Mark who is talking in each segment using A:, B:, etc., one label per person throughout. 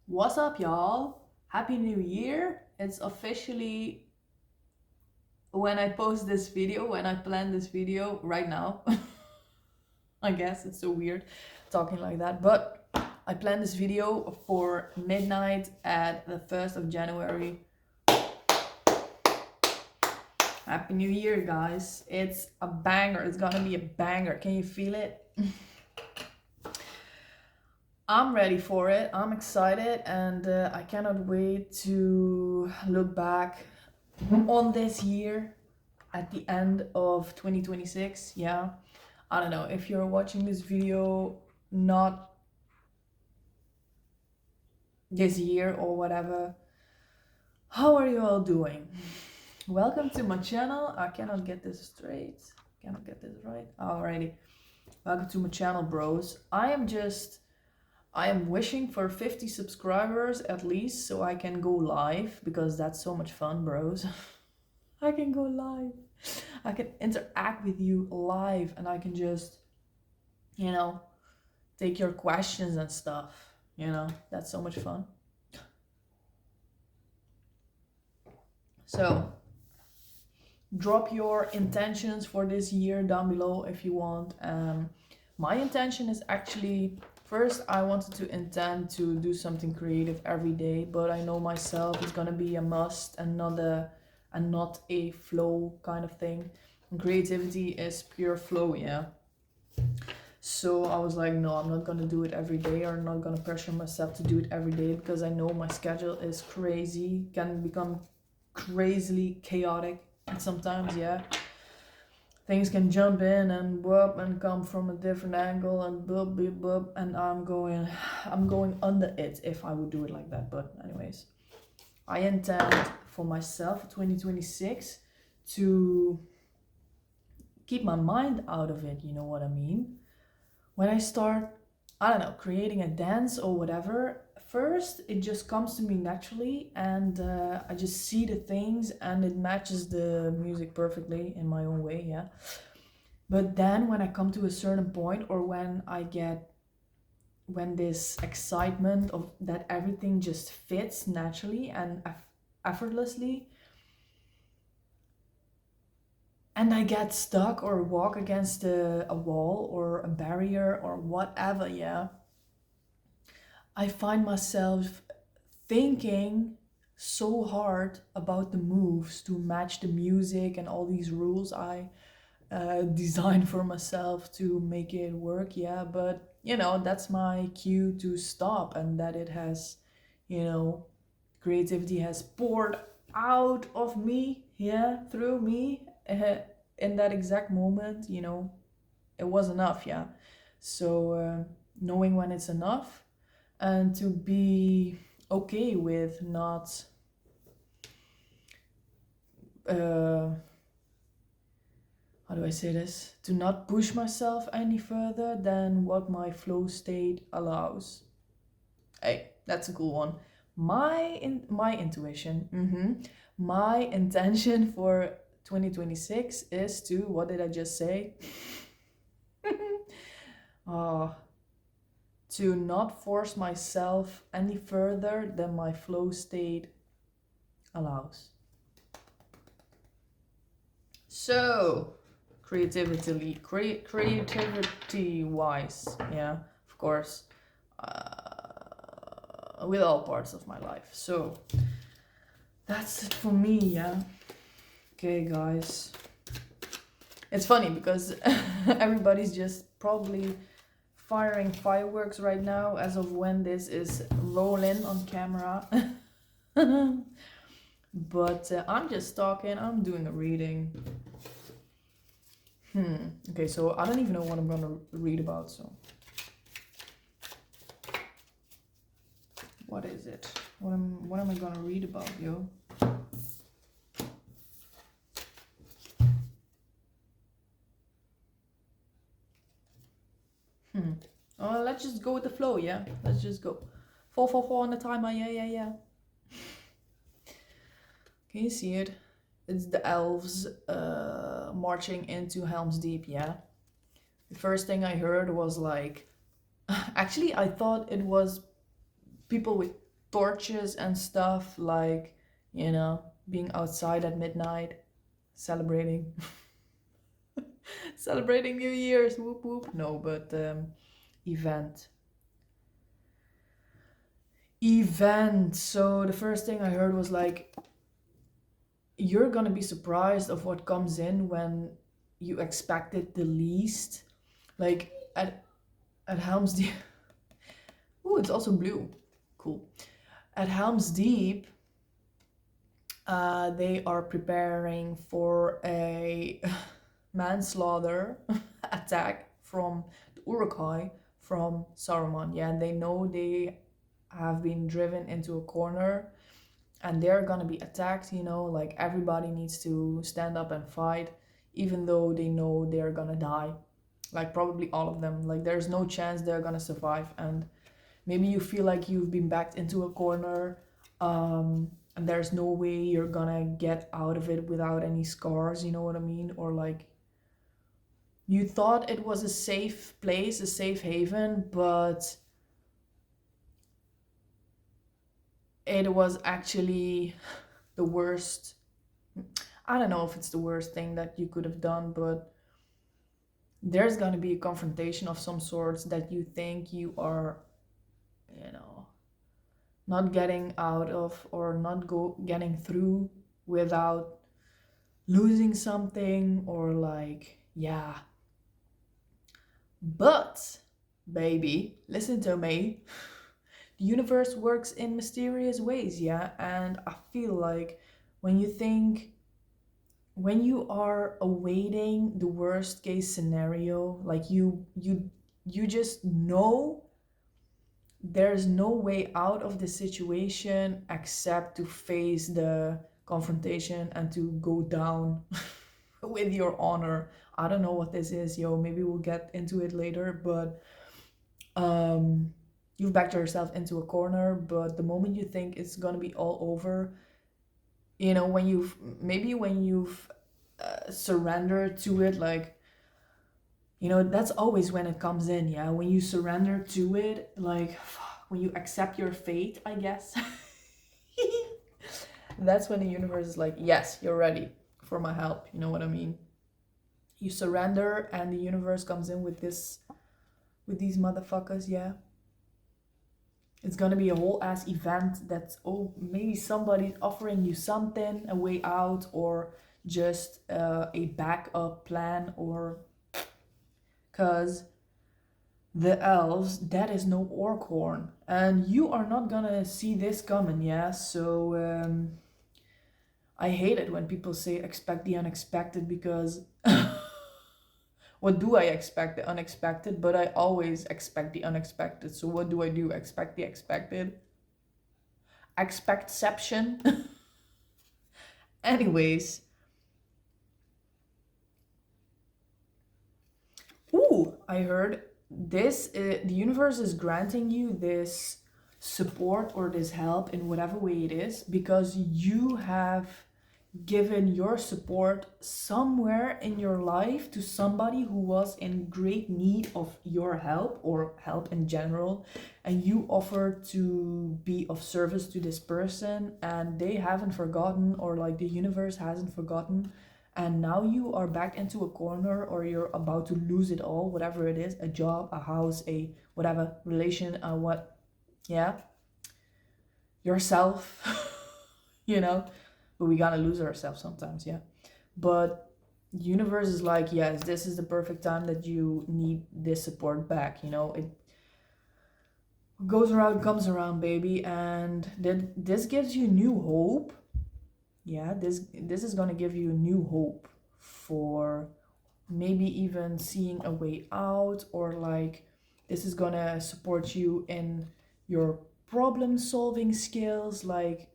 A: What's up, y'all? Happy New Year! It's officially when I post this video, when I plan this video right now. I guess it's so weird talking like that, but I planned this video for midnight at the 1st of January. Happy New Year, guys! It's a banger. It's gonna be a banger. Can you feel it? I'm ready for it. I'm excited, and I cannot wait to look back on this year at the end of 2026. Yeah, I don't know if you're watching this video not this year or whatever. How are you all doing? Welcome to my channel. I cannot get this straight. Cannot get this right. Alrighty. Welcome to my channel, bros. I am wishing for 50 subscribers at least so I can go live because that's so much fun, bros. I can go live. I can interact with you live and I can just, take your questions and stuff. That's so much fun. So, drop your intentions for this year down below if you want. My intention is actually first I wanted to intend to do something creative every day, but I know myself it's gonna be a must and not a flow kind of thing. And creativity is pure flow, yeah. So I was like, no, I'm not gonna do it every day, or not gonna pressure myself to do it every day because I know my schedule is crazy, can become crazily chaotic, and sometimes, yeah, things can jump in and whoop and come from a different angle and boop boop boop, and I'm going under it if I would do it like that. But anyways, I intend for myself 2026 to keep my mind out of it, you know what I mean? When I start, I don't know, creating a dance or whatever, first it just comes to me naturally, and I just see the things and it matches the music perfectly in my own way, yeah. But then when I come to a certain point, or when this excitement of that everything just fits naturally and effortlessly, and I get stuck or walk against a wall or a barrier or whatever, yeah, I find myself thinking so hard about the moves to match the music and all these rules I design for myself to make it work, yeah. But that's my cue to stop, and that it has, you know, creativity has poured out of me, yeah, through me in that exact moment, it was enough, yeah. So knowing when it's enough, and to be okay with not uh, how do I say this? To not push myself any further than what my flow state allows. Hey, that's a cool one. My intuition, my intention for 2026 is to, what did I just say? uh, to not force myself any further than my flow state allows. So, creativity wise, yeah, of course, with all parts of my life. So, that's it for me, yeah. Okay, guys. It's funny because everybody's just probably firing fireworks right now as of when this is rolling on camera. But I'm just talking, I'm doing a reading. Okay, so I don't even know what I'm gonna read about, so. What is it? What am I gonna read about, yo? Oh, let's just go with the flow, yeah? Let's just go. 444 on the timer, yeah. Can you see it? It's the elves marching into Helm's Deep, yeah? The first thing I heard was like... Actually, I thought it was people with torches and stuff, like, you know, being outside at midnight, celebrating, celebrating New Year's, whoop whoop. No, but event. Event. So the first thing I heard was like, you're gonna be surprised of what comes in when you expect it the least. Like at Helm's Deep. Ooh, it's also blue. Cool. At Helm's Deep, they are preparing for a manslaughter attack from the Urukai from Saruman. Yeah, and they know they have been driven into a corner and they're gonna be attacked, you know, like everybody needs to stand up and fight, even though they know they're gonna die. Like probably all of them. Like there's no chance they're gonna survive. And maybe you feel like you've been backed into a corner, and there's no way you're gonna get out of it without any scars, you know what I mean? Or like you thought it was a safe place, a safe haven, but it was actually the worst. I don't know if it's the worst thing that you could have done, but there's gonna be a confrontation of some sorts that you think you are, you know, not getting out of or not getting through without losing something or like, yeah. But baby, listen to me. The universe works in mysterious ways, yeah? And I feel like when you think, when you are awaiting the worst case scenario, like you just know there's no way out of the situation except to face the confrontation and to go down with your honor. I don't know what this is, yo. Maybe we'll get into it later, but you've backed yourself into a corner, but the moment you think it's gonna be all over, you know, when you've surrendered to it, like, you know, that's always when it comes in, yeah. When you surrender to it, like, when you accept your fate, I guess. That's when the universe is like, yes, you're ready for my help. You know what I mean? You surrender, and the universe comes in with these motherfuckers, yeah. It's gonna be a whole ass event that's, oh, maybe somebody's offering you something, a way out, or just a backup plan, or because the elves, that is no orc horn. And you are not gonna see this coming, yeah? So, I hate it when people say expect the unexpected because what do I expect? The unexpected, but I always expect the unexpected. So what do I do? Expect the expected? Expectception? Anyways. Ooh, I heard this, the universe is granting you this support or this help in whatever way it is because you have given your support somewhere in your life to somebody who was in great need of your help or help in general, and you offered to be of service to this person and they haven't forgotten, or like the universe hasn't forgotten, and now you are backed into a corner or you're about to lose it all, whatever it is, a job, a house, a whatever relation, what, yeah, yourself. You know, but we gotta lose ourselves sometimes, yeah. But universe is like, yes, this is the perfect time that you need this support back, you know. It goes around, comes around, baby. And then this gives you new hope, yeah. This is gonna give you new hope for maybe even seeing a way out, or like this is gonna support you in your problem solving skills, like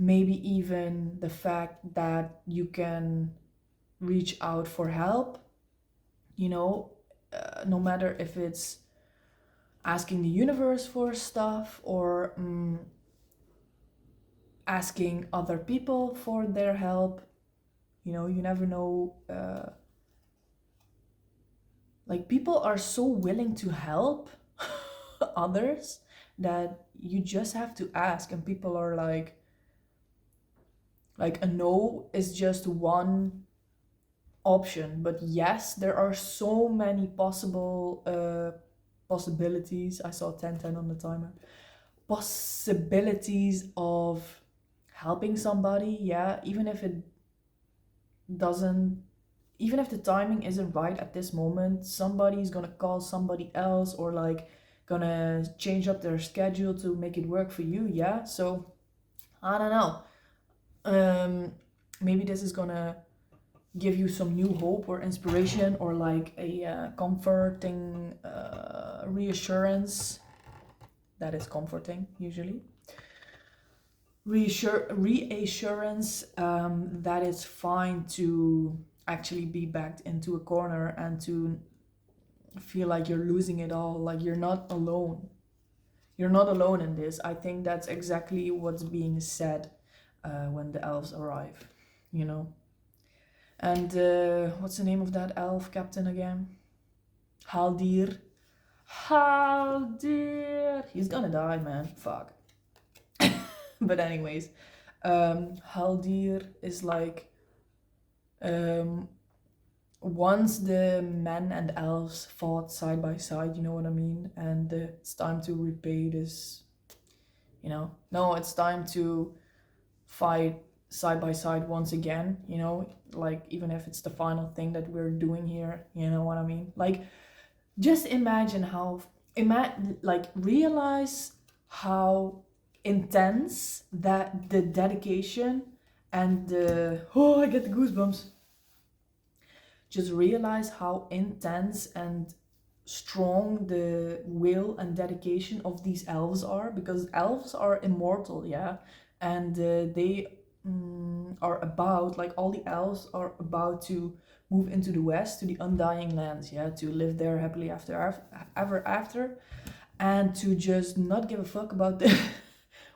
A: maybe even the fact that you can reach out for help, you know, no matter if it's asking the universe for stuff or asking other people for their help. You know, you never know. Like, people are so willing to help others that you just have to ask, and people are like a no is just one option, but yes, there are so many possibilities. I saw 10:10 on the timer. Possibilities of helping somebody, yeah, doesn't even if the timing isn't right at this moment, somebody's gonna call somebody else, or like gonna change up their schedule to make it work for you, yeah. So I don't know. Maybe this is gonna give you some new hope or inspiration, or like a comforting reassurance. That is comforting usually. Reassurance that it's fine to actually be backed into a corner and to feel like you're losing it all, like you're not alone. You're not alone in this. I think that's exactly what's being said when the elves arrive, you know. And what's the name of that elf captain again? Haldir. Haldir. He's gonna die, man. Fuck. But anyways, Haldir is like, um, once the men and elves fought side by side, you know what I mean? And it's time to repay this, you know? No, it's time to fight side by side once again, you know? Like, even if it's the final thing that we're doing here, you know what I mean? Like, just imagine like, realize how intense that the dedication and the, oh, I get the goosebumps. Just realize how intense and strong the will and dedication of these elves are, because elves are immortal, yeah, and they are about, like, all the elves are about to move into the west to the undying lands, yeah, to live there happily ever after, and to just not give a fuck about the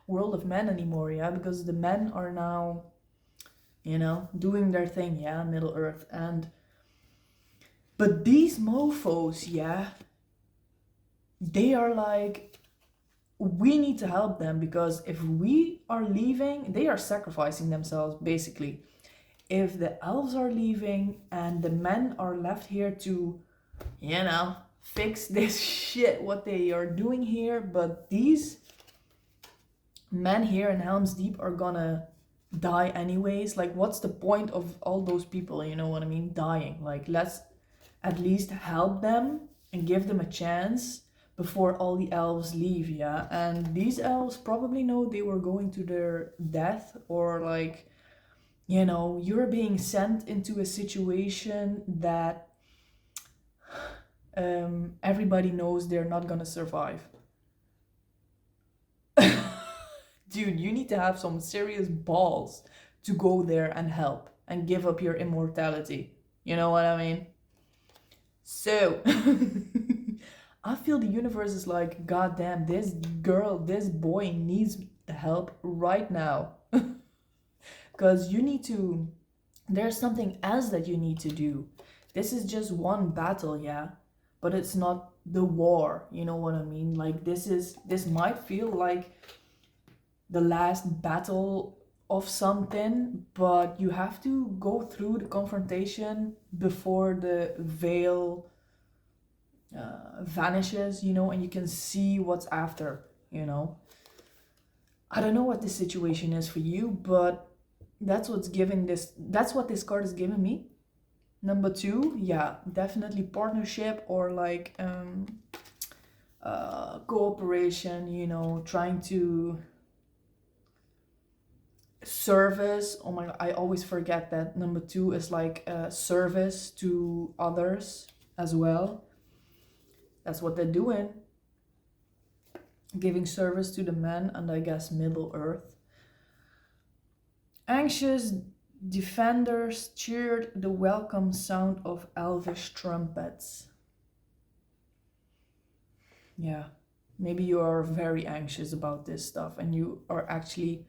A: world of men anymore, yeah, because the men are now, you know, doing their thing, yeah, Middle Earth. And but these mofos, yeah, they are like, we need to help them, because if we are leaving, they are sacrificing themselves basically. If the elves are leaving and the men are left here to, you know, fix this shit, what they are doing here, but these men here in Helm's Deep are gonna die anyways. Like, what's the point of all those people, you know what I mean, dying? Like, let's at least help them and give them a chance before all the elves leave, yeah? And these elves probably know they were going to their death, or like, you know, you're being sent into a situation that everybody knows they're not gonna survive. Dude, you need to have some serious balls to go there and help and give up your immortality. You know what I mean? So, I feel the universe is like, God damn, this girl, this boy needs the help right now. Because you need to, there's something else that you need to do. This is just one battle, yeah, but it's not the war, you know what I mean? Like, this might feel like the last battle of something, but you have to go through the confrontation before the veil vanishes, you know, and you can see what's after, you know. I don't know what this situation is for you, but that's what this card is giving me. Number two, yeah, definitely partnership, or like cooperation, you know, trying to service. Oh my god, I always forget that number two is like service to others as well. That's what they're doing, giving service to the men and, I guess, Middle Earth. Anxious defenders cheered the welcome sound of elvish trumpets. Yeah, maybe you are very anxious about this stuff, and you are actually,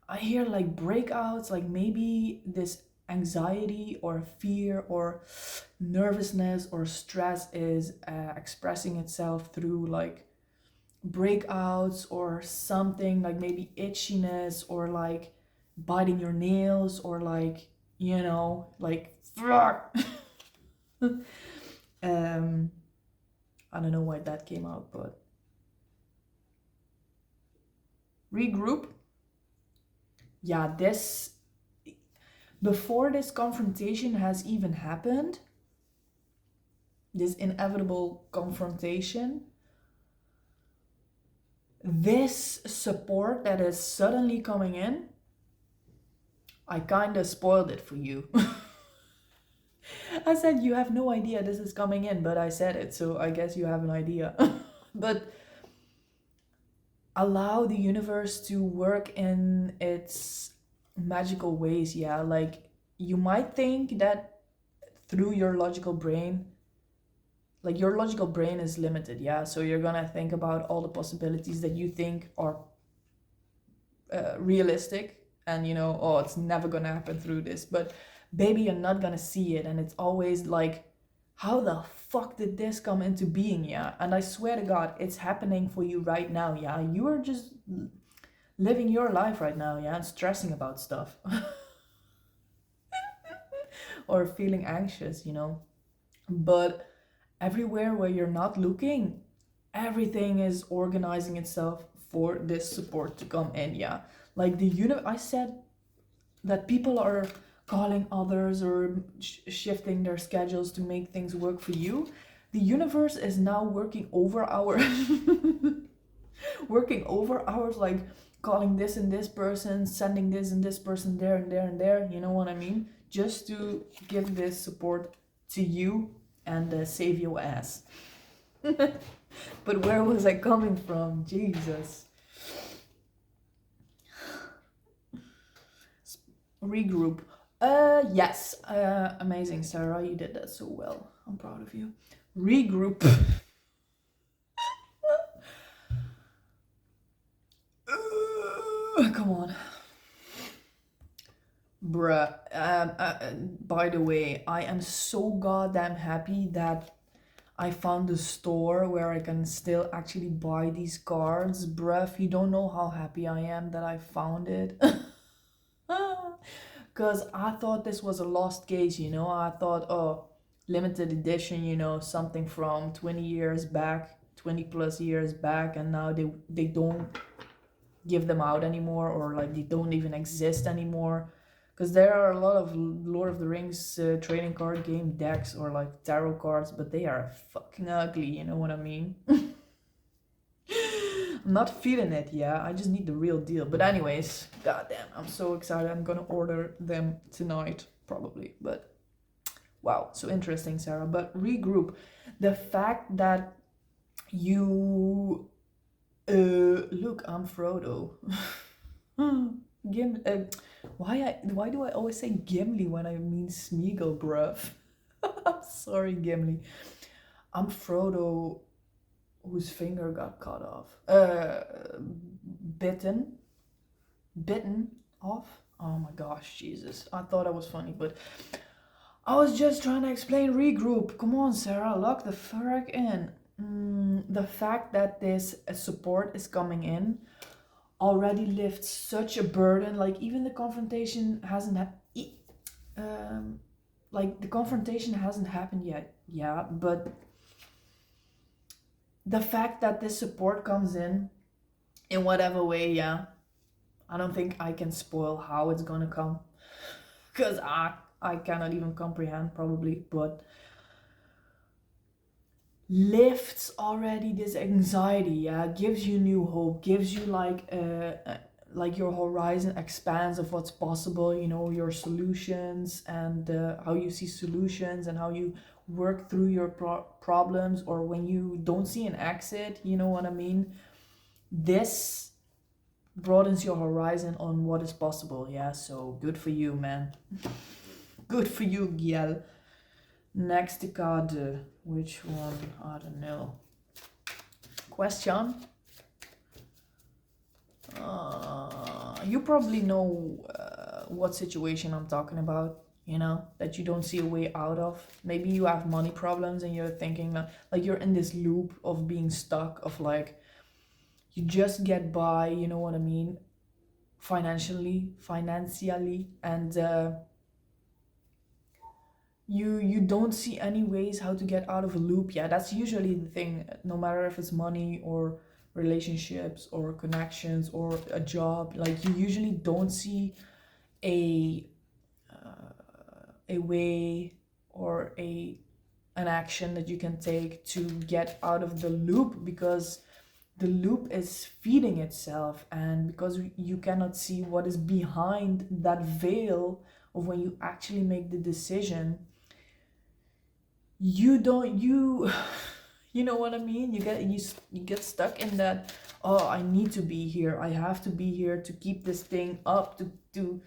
A: I hear like breakouts, like maybe this anxiety or fear or nervousness or stress is expressing itself through like breakouts or something, like maybe itchiness or like biting your nails or like, like um I don't know why that came out, but regroup. Yeah, this before this confrontation has even happened, this inevitable confrontation, this support that is suddenly coming in, I kind of spoiled it for you. I said you have no idea this is coming in, but I said it, so I guess you have an idea. But allow the universe to work in its magical ways, yeah. Like, you might think that through your logical brain, like your logical brain is limited, yeah, so you're gonna think about all the possibilities that you think are realistic, and oh, it's never gonna happen through this, but baby, you're not gonna see it, and it's always like, how the fuck did this come into being, yeah? And I swear to God, it's happening for you right now, yeah. You are just living your life right now, yeah, and stressing about stuff. Or feeling anxious, but everywhere where you're not looking, everything is organizing itself for this support to come in, yeah. Like I said that people are calling others or shifting their schedules to make things work for you. The universe is now working over our working over hours, like calling this and this person, sending this and this person there and there and there, you know what I mean, just to give this support to you and save your ass. But where was I coming from? Jesus. Regroup. Yes. Amazing, Sarah. You did that so well. I'm proud of you. Regroup. Come on. Bruh. By the way, I am so goddamn happy that I found a store where I can still actually buy these cards. Bruh, you don't know how happy I am that I found it. Because I thought this was a lost case, I thought, oh, limited edition, something from 20 years back, 20 plus years back, and now they don't give them out anymore, or like they don't even exist anymore. Because there are a lot of Lord of the Rings trading card game decks or like tarot cards, but they are fucking ugly, you know what I mean? I'm not feeling it, yeah. I just need the real deal. But anyways, goddamn, I'm so excited. I'm gonna order them tonight, probably. But wow, so interesting, Sarah. But regroup. The fact that you look, I'm Frodo. Why do I always say Gimli when I mean Smeagol, bruv? I'm sorry, Gimli. I'm Frodo whose finger got cut off. Bitten off. Oh my gosh, Jesus. I thought I was funny, but I was just trying to explain regroup. Come on, Sarah, lock the fuck in. The fact that this support is coming in already lifts such a burden. Like, even the confrontation hasn't happened yet, yeah, but the fact that this support comes in whatever way, yeah, I don't think I can spoil how it's gonna come, because I cannot even comprehend, probably, but lifts already this anxiety, yeah, gives you new hope, gives you like your horizon expands of what's possible, your solutions, and how you see solutions, and how you work through your problems, or when you don't see an exit, you know what I mean. This broadens your horizon on what is possible, yeah, so good for you, man. Good for you, Giel. Next card, which one? I don't know. Question. You probably know what situation I'm talking about, that you don't see a way out of. Maybe you have money problems and you're thinking that, like, you're in this loop of being stuck, of like, you just get by, you know what I mean, financially, and you don't see any ways how to get out of a loop. Yeah, that's usually the thing, no matter if it's money or relationships or connections or a job. Like, you usually don't see a a way or an action that you can take to get out of the loop, because the loop is feeding itself, and because you cannot see what is behind that veil of when you actually make the decision, you don't you you know what I mean, you get stuck in that, oh, I need to be here, I have to be here to keep this thing up, to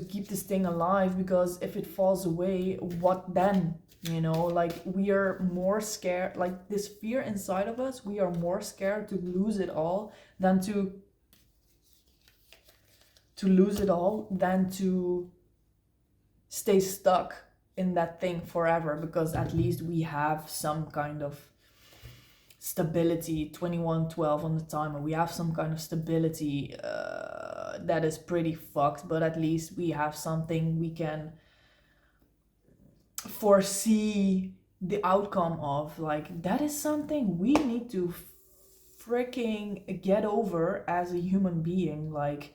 A: keep this thing alive, because if it falls away, what then? You know, like, we are more scared, like, this fear inside of us, we are more scared to lose it all than to lose it all than to stay stuck in that thing forever, because at least we have some kind of stability. 21:12 on the timer, we have some kind of stability that is pretty fucked, but at least we have something we can foresee the outcome of. Like, that is something we need to freaking get over as a human being, like,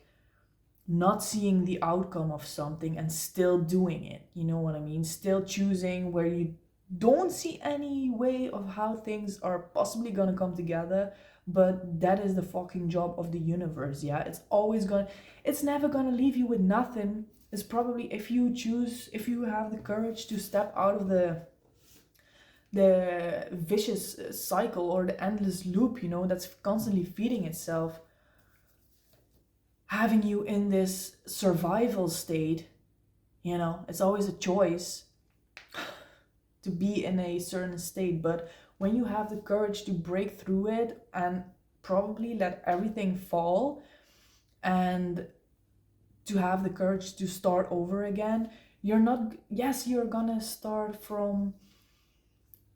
A: not seeing the outcome of something and still doing it, you know what I mean, still choosing where you don't see any way of how things are possibly gonna come together, but that is the fucking job of the universe. Yeah, it's never gonna leave you with nothing. It's probably, if you have the courage to step out of the vicious cycle or the endless loop, you know, that's constantly feeding itself, having you in this survival state. You know, it's always a choice to be in a certain state, but when you have the courage to break through it and probably let everything fall, and to have the courage to start over again, you're not, yes, you're gonna start from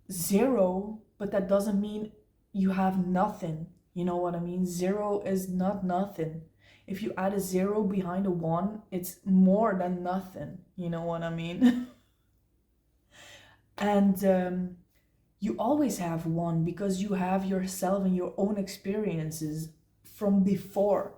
A: zero, but that doesn't mean you have nothing. You know what I mean? Zero is not nothing. If you add a zero behind a one, it's more than nothing. You know what I mean? And you always have one, because you have yourself and your own experiences from before,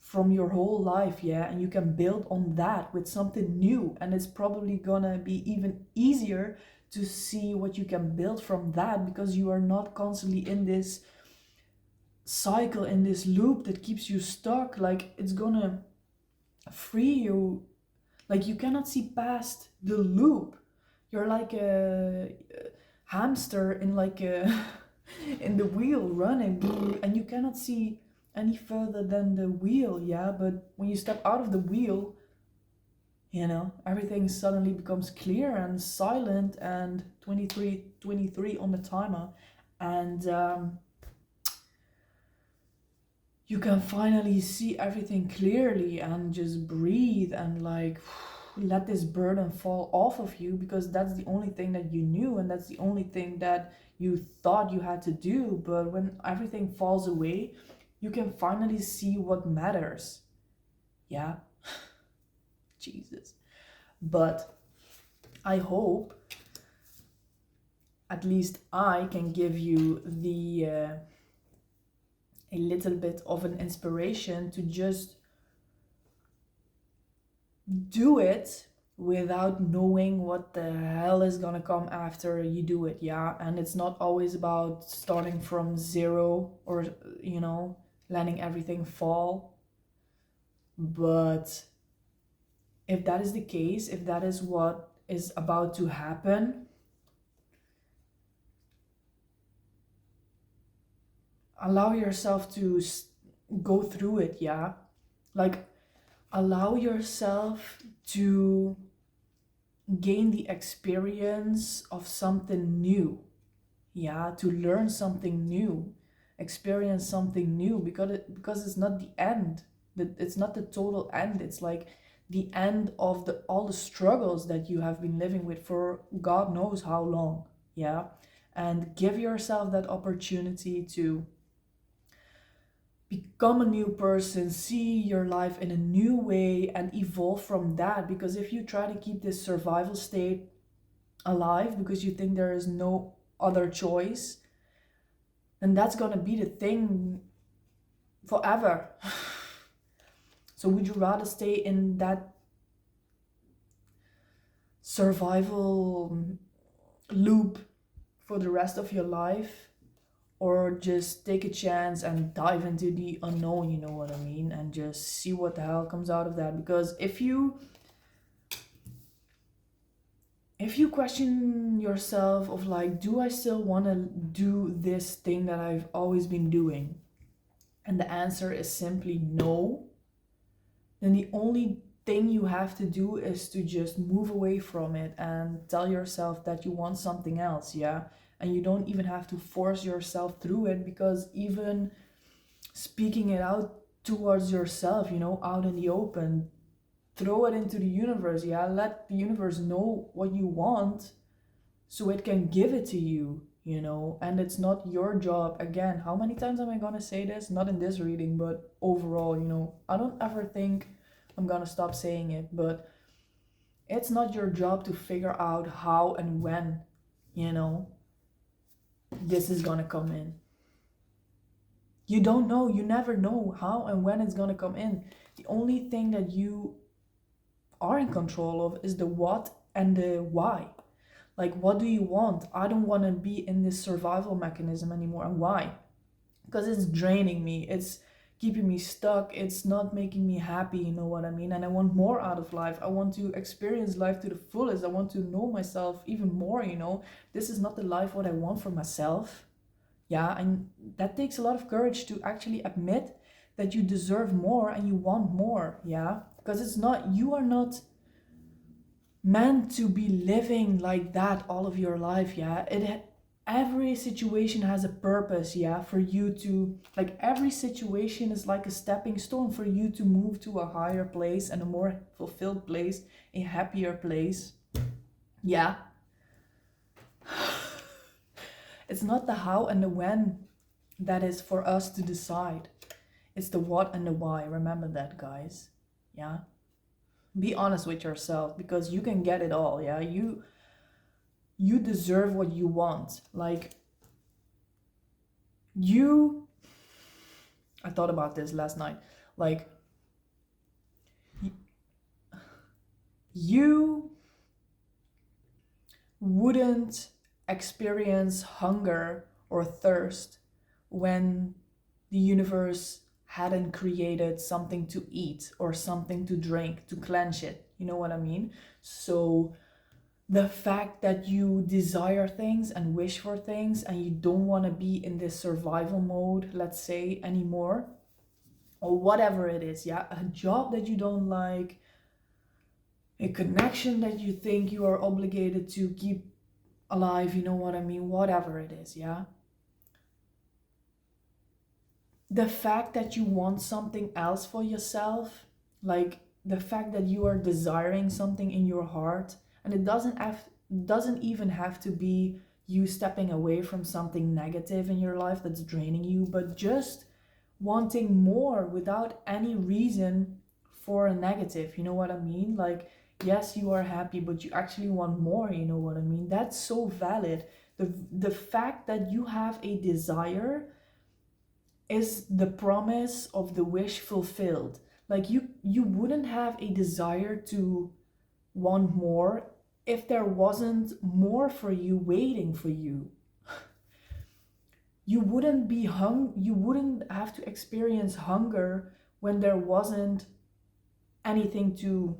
A: from your whole life. Yeah, and you can build on that with something new, and it's probably gonna be even easier to see what you can build from that, because you are not constantly in this cycle, in this loop that keeps you stuck. Like, it's gonna free you. Like, you cannot see past the loop. You're like a hamster in, like, a in the wheel running, and you cannot see any further than the wheel. Yeah, but when you step out of the wheel, you know, everything suddenly becomes clear and silent, and 23 on the timer, and you can finally see everything clearly and just breathe and, like, let this burden fall off of you, because that's the only thing that you knew, and that's the only thing that you thought you had to do. But when everything falls away, you can finally see what matters. Yeah. Jesus. But I hope at least I can give you a little bit of an inspiration to just do it without knowing what the hell is gonna come after you do it. Yeah, and it's not always about starting from zero, or, you know, letting everything fall. But if that is the case, if that is what is about to happen, allow yourself to go through it. Yeah, like, allow yourself to gain the experience of something new. Yeah, to learn something new, experience something new, because it's not the end, that it's not the total end. It's like the end of the all the struggles that you have been living with for God knows how long. Yeah, and give yourself that opportunity to become a new person, see your life in a new way, and evolve from that. Because if you try to keep this survival state alive because you think there is no other choice, then that's gonna be the thing forever. So would you rather stay in that survival loop for the rest of your life, or just take a chance and dive into the unknown, you know what I mean, and just see what the hell comes out of that? Because if you question yourself of like, do I still want to do this thing that I've always been doing, and the answer is simply no, then the only thing you have to do is to just move away from it and tell yourself that you want something else, yeah? And you don't even have to force yourself through it, because even speaking it out towards yourself, you know, out in the open, throw it into the universe, yeah? Let the universe know what you want so it can give it to you, you know? And it's not your job. Again, how many times am I gonna say this? Not in this reading, but overall, you know, I don't ever think I'm gonna stop saying it, but it's not your job to figure out how and when, you know, this is gonna come in. You don't know, you never know how and when it's gonna come in. The only thing that you are in control of is the what and the why. Like, what do you want? I don't want to be in this survival mechanism anymore. And why? Because it's draining me, it's keeping me stuck, it's not making me happy, you know what I mean? And I want more out of life. I want to experience life to the fullest. I want to know myself even more, you know? This is not the life what I want for myself. Yeah, and that takes a lot of courage to actually admit that you deserve more and you want more, yeah? Because it's not, you are not meant to be living like that all of your life, yeah? Every situation has a purpose, yeah, for you to, like, every situation is like a stepping stone for you to move to a higher place and a more fulfilled place, a happier place, yeah. It's not the how and the when that is for us to decide. It's the what and the why. Remember that, guys. Yeah. Be honest with yourself, because you can get it all, yeah. You deserve what you want. Like, I thought about this last night. Like, you wouldn't experience hunger or thirst when the universe hadn't created something to eat or something to drink to cleanse it. You know what I mean? So the fact that you desire things and wish for things and you don't want to be in this survival mode, let's say, anymore, or whatever it is, yeah, a job that you don't like, a connection that you think you are obligated to keep alive, you know what I mean, whatever it is, yeah. The fact that you want something else for yourself, like the fact that you are desiring something in your heart, and it doesn't even have to be you stepping away from something negative in your life that's draining you, but just wanting more without any reason for a negative, you know what I mean? Like, yes, you are happy, but you actually want more, you know what I mean? That's so valid. The fact that you have a desire is the promise of the wish fulfilled. Like, you wouldn't have a desire to want more if there wasn't more for you waiting for you. You wouldn't have to experience hunger when there wasn't anything to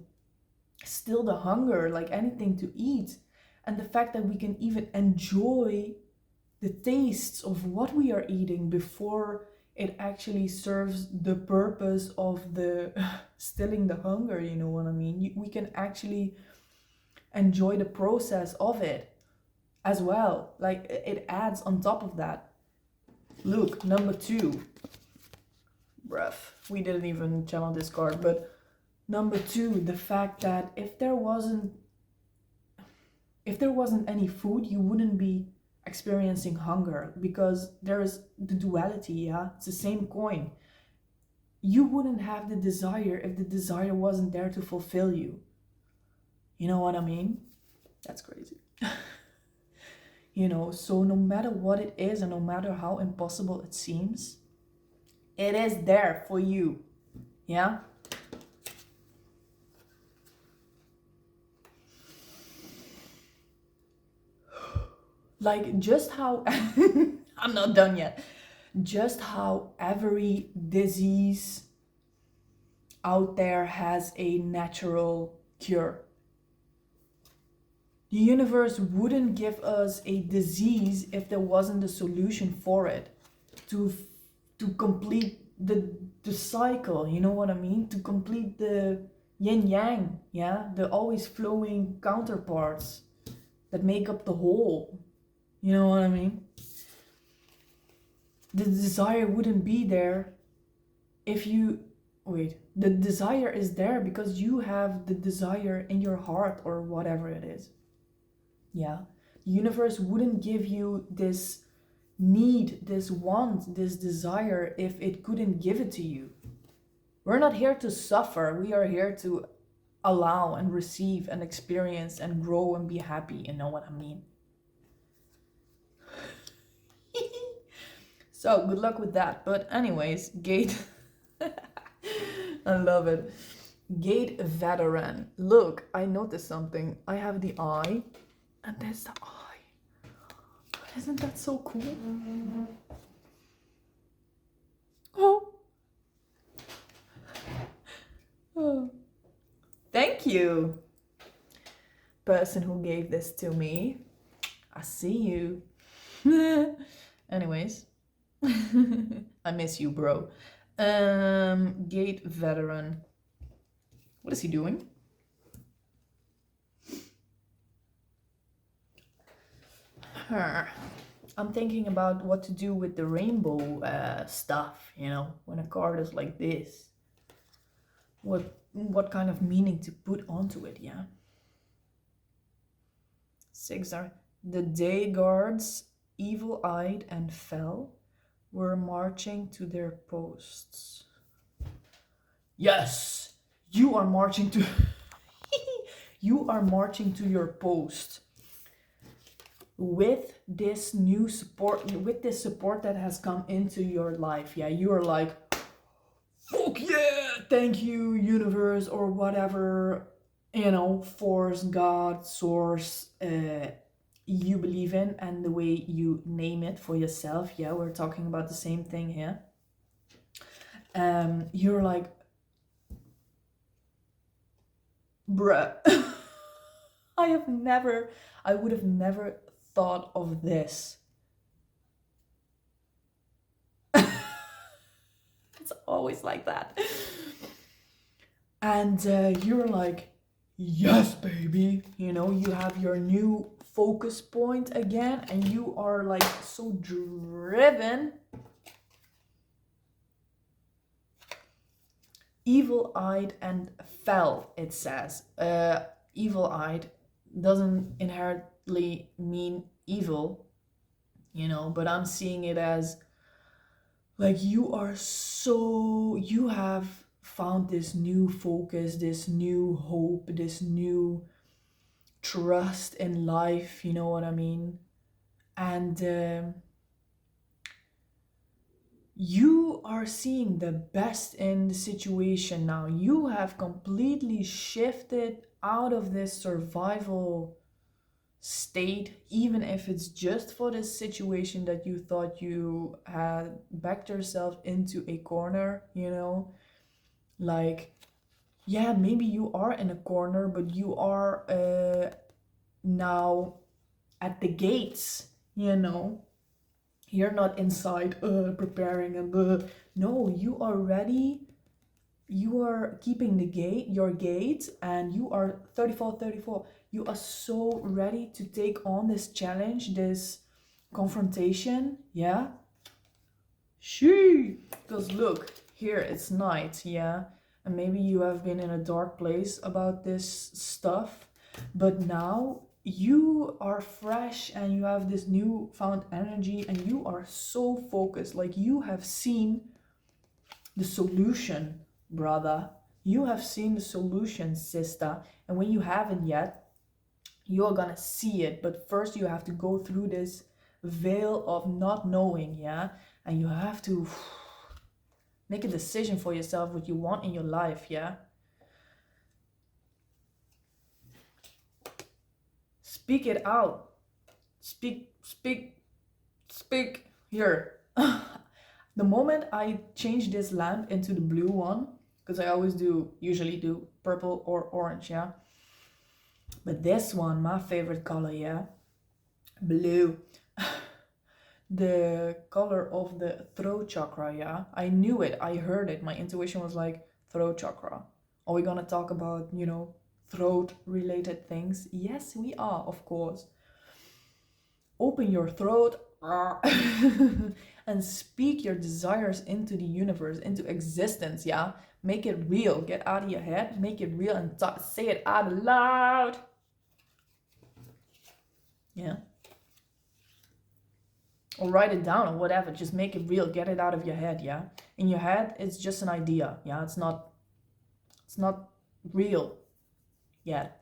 A: still the hunger, like anything to eat. And the fact that we can even enjoy the tastes of what we are eating before it actually serves the purpose of the stilling the hunger, you know what I mean? We can actually enjoy the process of it as well. Like, it adds on top of that. Look, number 2. Bruh, we didn't even channel this card, but number 2, the fact that if there wasn't any food, you wouldn't be experiencing hunger, because there is the duality, yeah, it's the same coin. you wouldn't have the desire if the desire wasn't there to fulfill you. You know what I mean? That's crazy. So no matter what it is and no matter how impossible it seems, it is there for you. Yeah? Like just how I'm not done yet. Just how every disease out there has a natural cure. The universe wouldn't give us a disease if there wasn't a solution for it to complete the cycle, you know what I mean? To complete the yin yang, yeah? The always flowing counterparts that make up the whole. You know what I mean? The desire wouldn't be there if you the desire is there because you have the desire in your heart or whatever it is. Yeah, the universe wouldn't give you this need, this want, this desire if it couldn't give it to you. We're not here to suffer. We are here to allow and receive and experience and grow and be happy. You know what I mean? So good luck with that. But anyways, gate. I love it. Gate veteran. Look, I noticed something. I have the eye, and there's the eye. Isn't that so cool? Oh. Oh. Thank you, person who gave this to me. I see you. Anyways. I miss you, bro. Gate veteran. What is he doing? I'm thinking about what to do with the rainbow stuff, when a card is like this. What kind of meaning to put onto it, yeah? 6 are the day guards, evil-eyed and fell, were marching to their posts. Yes, you are marching to you are marching to your post with this new support, with this support that has come into your life. Yeah, you are like, fuck yeah, thank you, universe, or whatever, force, God, source, you believe in, and the way you name it for yourself. Yeah, we're talking about the same thing here. You're like, bruh, I would have never thought of this. It's always like that. And you're like, yes, baby, you have your new focus point again, and you are like so driven. Evil-eyed and fell, it says. Evil-eyed doesn't inherently mean evil, but I'm seeing it as like you have found this new focus, this new hope, this new trust in life, you know what I mean? And you are seeing the best in the situation now. You have completely shifted out of this survival state, even if it's just for this situation that you thought you had backed yourself into a corner, like, yeah, maybe you are in a corner, but you are now at the gates, you're not inside preparing and no, you are ready. You are keeping your gate, and you are 34. You are so ready to take on this challenge, this confrontation. Yeah, because look here, it's night. Yeah, and maybe you have been in a dark place about this stuff, but now you are fresh and you have this newfound energy, and you are so focused. Like, you have seen the solution, brother. You have seen the solution, sister. And when you haven't yet, you are gonna see it. But first, you have to go through this veil of not knowing, yeah? And you have to make a decision for yourself what you want in your life, yeah? Speak it out. Speak. Here. The moment I change this lamp into the blue one, because I always usually do purple or orange, yeah? But this one, my favorite color, yeah? Blue. The color of the throat chakra, yeah? I knew it, I heard it. My intuition was like, throat chakra. Are we gonna talk about, throat related things? Yes, we are, of course. Open your throat and speak your desires into the universe, into existence, yeah? Make it real. Get out of your head, make it real, and say it out loud. Yeah. Or write it down or whatever. Just make it real. Get it out of your head, yeah? In your head, it's just an idea, yeah? It's not real yet.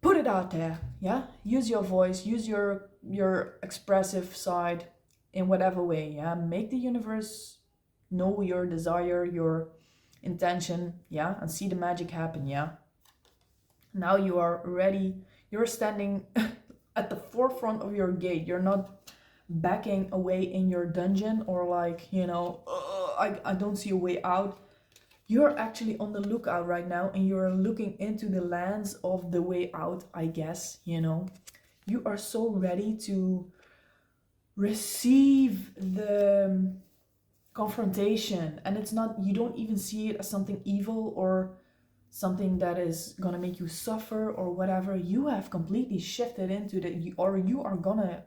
A: Put it out there, yeah? Use your voice, use your expressive side in whatever way, yeah? Make the universe know your desire, your intention, yeah? And see the magic happen, yeah? Now you are ready. You're standing at the forefront of your gate. You're not backing away in your dungeon or like, I don't see a way out. You're actually on the lookout right now and you're looking into the lands of the way out, I guess, You are so ready to receive the confrontation, and it's not, you don't even see it as something evil or something that is gonna make you suffer or whatever. You have completely shifted into you are gonna,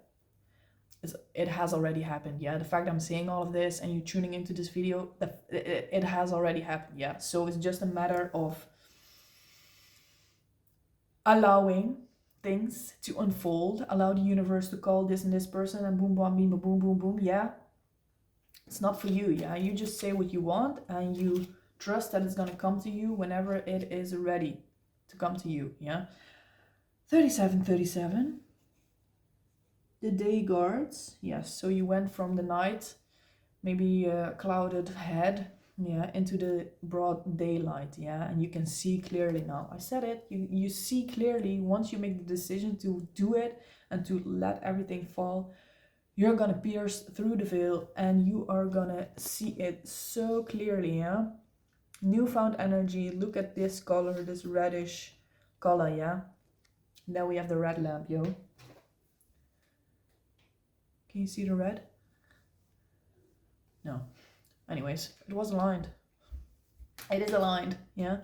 A: it has already happened, yeah? The fact I'm saying all of this and you tuning into this video, it has already happened, yeah? So it's just a matter of allowing things to unfold, allow the universe to call this and this person and boom, boom, boom, boom, boom, boom, yeah? It's not for you, yeah? You just say what you want and you trust that it's gonna come to you whenever it is ready to come to you, yeah? 3737. The day guards, yes. So you went from the night, maybe a clouded head, yeah, into the broad daylight, yeah, and you can see clearly now. I said it, you see clearly once you make the decision to do it and to let everything fall. You're gonna pierce through the veil and you are gonna see it so clearly, yeah? Newfound energy. Look at this color, this reddish color, yeah? Then we have the red lamp, yo. Can you see the red? No. Anyways, it was aligned. It is aligned, yeah?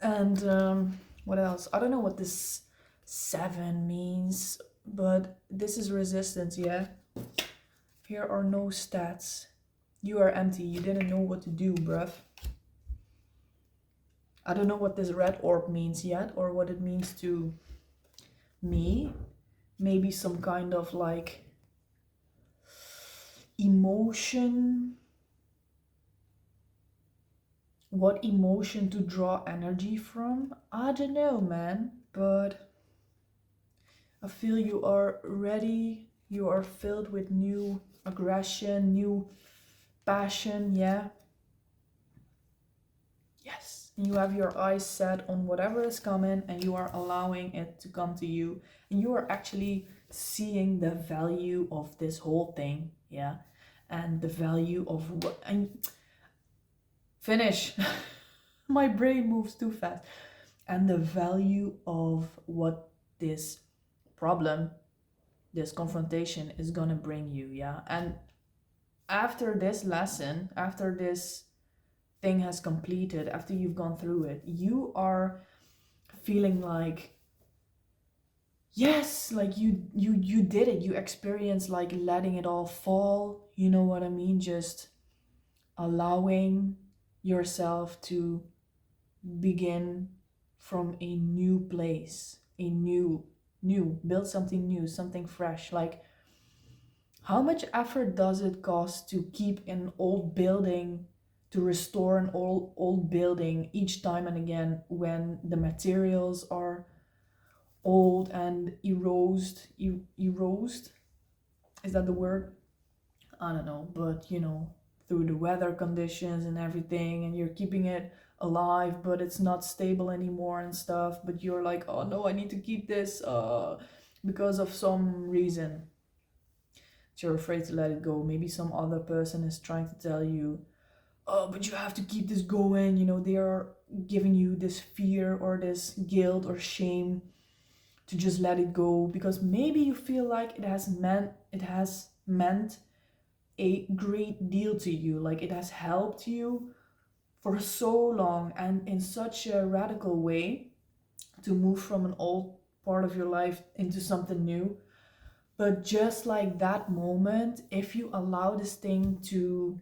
A: And what else? I don't know what this 7 means, but this is resistance, yeah? Here are no stats. You are empty. You didn't know what to do, bruv. I don't know what this red orb means yet, or what it means to me. Maybe some kind of like emotion. What emotion to draw energy from? I don't know, man. But I feel you are ready. You are filled with new aggression, new passion, yeah? Yes. And you have your eyes set on whatever is coming and you are allowing it to come to you. And you are actually seeing the value of this whole thing, yeah? And the value of what... And finish. My brain moves too fast. And the value of what this problem, this confrontation is gonna bring you, yeah? And after this lesson, after this thing has completed, after you've gone through it, you are feeling like, yes, like you did it. You experienced like letting it all fall, you know what I mean? Just allowing yourself to begin from a new place, a new build something new, something fresh. Like, How much effort does it cost to keep an old building, to restore an old building each time and again when the materials are old and erosed? Is that the word? I don't know, but through the weather conditions and everything, and you're keeping it alive, but it's not stable anymore and stuff. But you're like, oh no, I need to keep this because of some reason. You're afraid to let it go. Maybe some other person is trying to tell you, oh, but you have to keep this going. They are giving you this fear or this guilt or shame to just let it go, because maybe you feel like it has meant a great deal to you, like it has helped you for so long and in such a radical way to move from an old part of your life into something new. But just like that moment, if you allow this thing to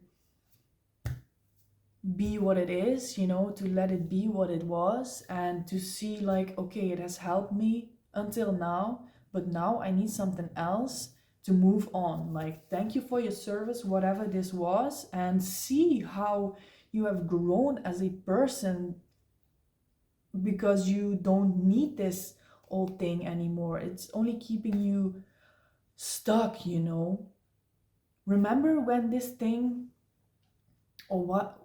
A: be what it is, to let it be what it was, and to see like, okay, it has helped me until now, but now I need something else to move on. Like, thank you for your service, whatever this was, and see how you have grown as a person, because you don't need this old thing anymore. It's only keeping you stuck. Remember when this thing, or what,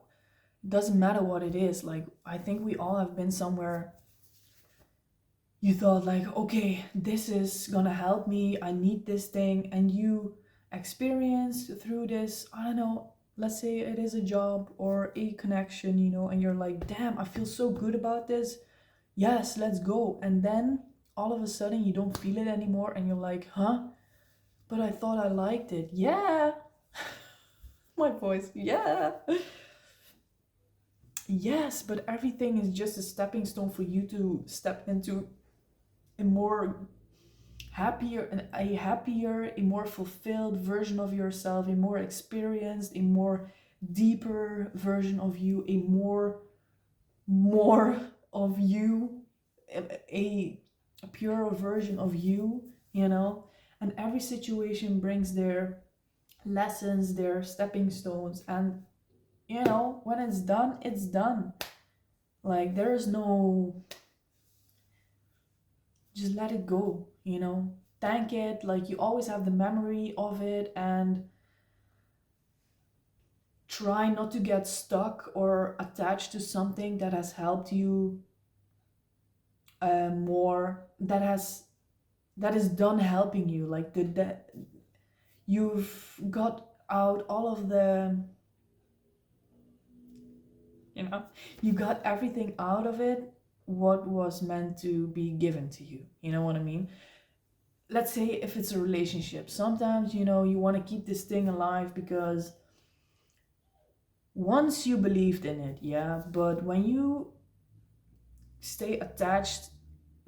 A: doesn't matter what it is, like I think we all have been somewhere you thought like, okay, this is gonna help me, I need this thing, and you experienced through this, I don't know, let's say it is a job or a connection, and you're like, damn, I feel so good about this, yes, let's go. And then all of a sudden you don't feel it anymore, and you're like, huh, but I thought I liked it. Yeah. My voice, yeah. Yes, but everything is just a stepping stone for you to step into a more happier, a more fulfilled version of yourself, a more experienced, a more deeper version of you, a more of you, a purer version of you. And every situation brings their lessons, their stepping stones, and when it's done, it's done. Like, there's no, just let it go. Thank it, like you always have the memory of it, and try not to get stuck or attached to something that has helped you more, that is done helping you, like that you've got out all of the, you got everything out of it what was meant to be given to you. You know what I mean? Let's say if it's a relationship, sometimes you want to keep this thing alive because once you believed in it, yeah, but when you stay attached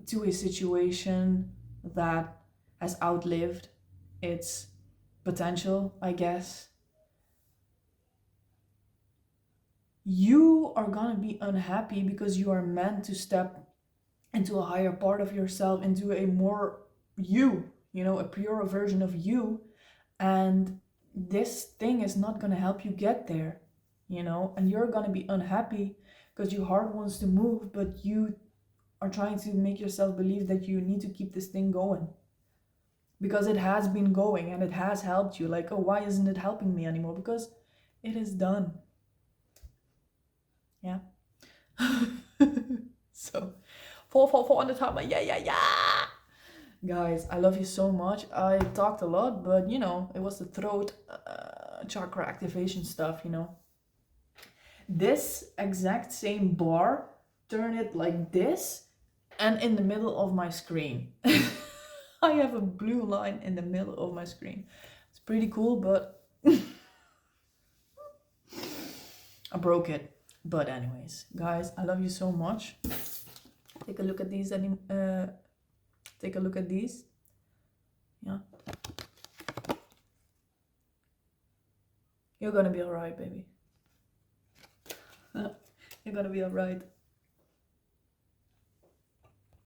A: to a situation that has outlived its potential, I guess, you are gonna be unhappy because you are meant to step into a higher part of yourself, into a more a purer version of you. And this thing is not gonna help you get there, and you're gonna be unhappy because your heart wants to move, but you are trying to make yourself believe that you need to keep this thing going because it has been going and it has helped you. Like, oh, why isn't it helping me anymore? Because it is done. Yeah. So, fall on the top. Yeah. Guys, I love you so much. I talked a lot, but it was the throat chakra activation stuff. This exact same bar, turn it like this, and in the middle of my screen. I have a blue line in the middle of my screen. It's pretty cool, but I broke it. But anyways, guys, I love you so much. Take a look at these. Take a look at these. Yeah. You're gonna be alright, baby. You're gonna be alright.